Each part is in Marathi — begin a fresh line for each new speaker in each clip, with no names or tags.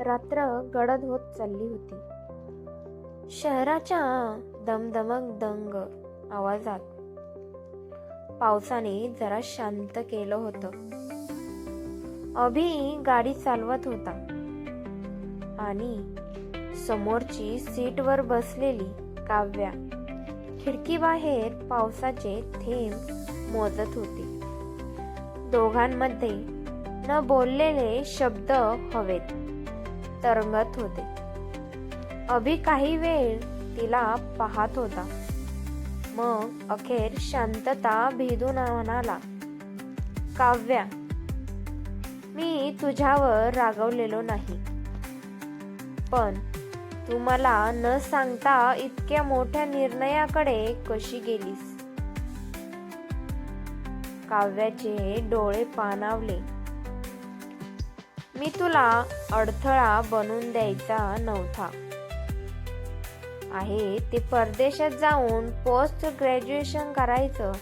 रात्र गडद होत चालली होती. शहराच्या दमदमक दंग आवाजात पावसाने जरा शांत केलं होतं. अभि गाडी चालवत होता आणि समोरची सीटवर बसलेली काव्या खिडकीबाहेर पावसाचे थेंब मोजत होती. दोघांमध्ये न बोललेले शब्द हवेत तरंगत होते. अभि काही वेळ तिला पाहत होता. मग अखेर शांतता भेदून म्हणाला, काव्या, मी तुझ्यावर रागवलेलो नाही, पण तू मला न सांगता इतक्या मोठ्या निर्णयाकडे कशी गेलीस? काव्याचे डोळे पाणावले. मी तुला अडथळा बनून द्यायचा नव्हता. आहे ते परदेशात जाऊन पोस्ट ग्रॅज्युएशन करायचं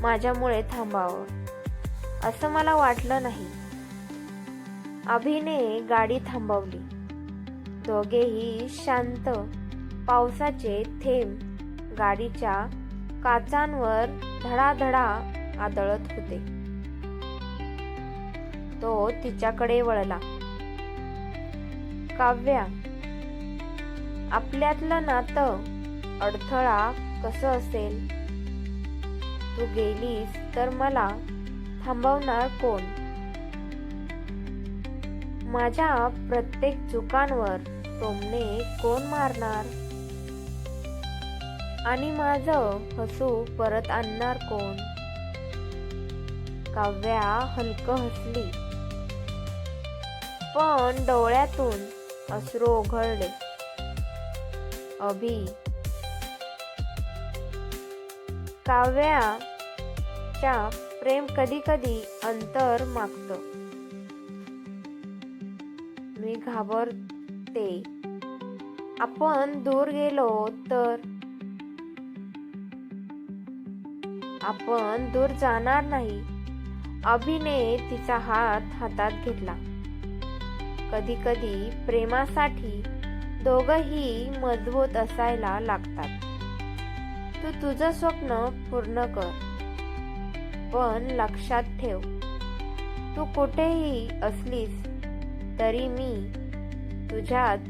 माझ्यामुळे थांबावं असं मला वाटलं नाही. अभिने गाडी थांबवली. दोघेही शांत. पावसाचे थेंब गाडीच्या काचांवर धडाधडा आदळत होते. तो तिच्याकडे वळला. काव्या, आपल्यातलं नातं अडथळा कसं असेल? तू गेलीस तर मला थांबवणार कोण? माझ्या प्रत्येक चुकांवर टोमणे कोण मारणार? आणि माझं हसू परत आणणार कोण? काव्या हलकं हसली, पण डोळ्यातून अश्रू ओघळले. अभि, काव्याच्या प्रेम कधी कधी अंतर मागतं. मी घाबरते आपण दूर गेलो तर. आपण दूर जाणार नाही. अभिने तिचा हात हातात घेतला. कधी कधी प्रेमासाठी दोघंही मजबूत असायला लागतात. तू तुझं स्वप्न पूर्ण कर, पण लक्षात ठेव, तू कुठेही असलीस तरी मी तुझ्याच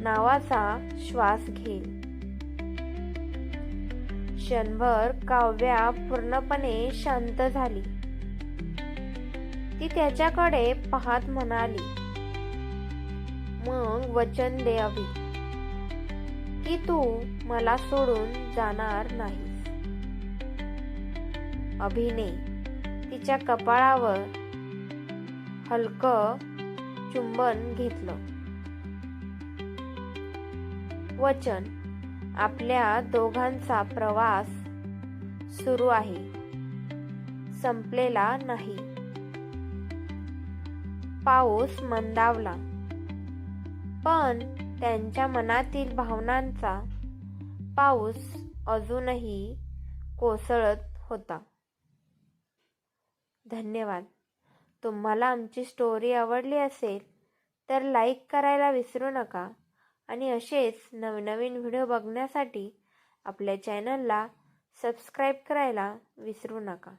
नावाचा श्वास घेईन. क्षणभर काव्या पूर्णपणे शांत झाली. ती त्याच्याकडे पाहत म्हणाली, मग वचन दे अभि, की तू मला सोडून जाणार नाहीस. अभिने तिच्या कपाळावर हलकं चुंबन घेतलं. वचन. आपल्या दोघांचा प्रवास सुरू आहे, संपलेला नाही. पाऊस मंदावला, पण त्यांच्या मनातील भावनांचा पाऊस अजूनही कोसळत होता. धन्यवाद. तुम्हाला आमची स्टोरी आवडली असेल तर लाईक करायला विसरू नका आणि असेच नवनवीन व्हिडिओ बघण्यासाठी आपल्या चॅनलला सबस्क्राईब करायला विसरू नका.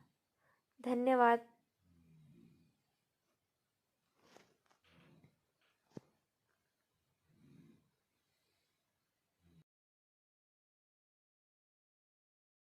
धन्यवाद.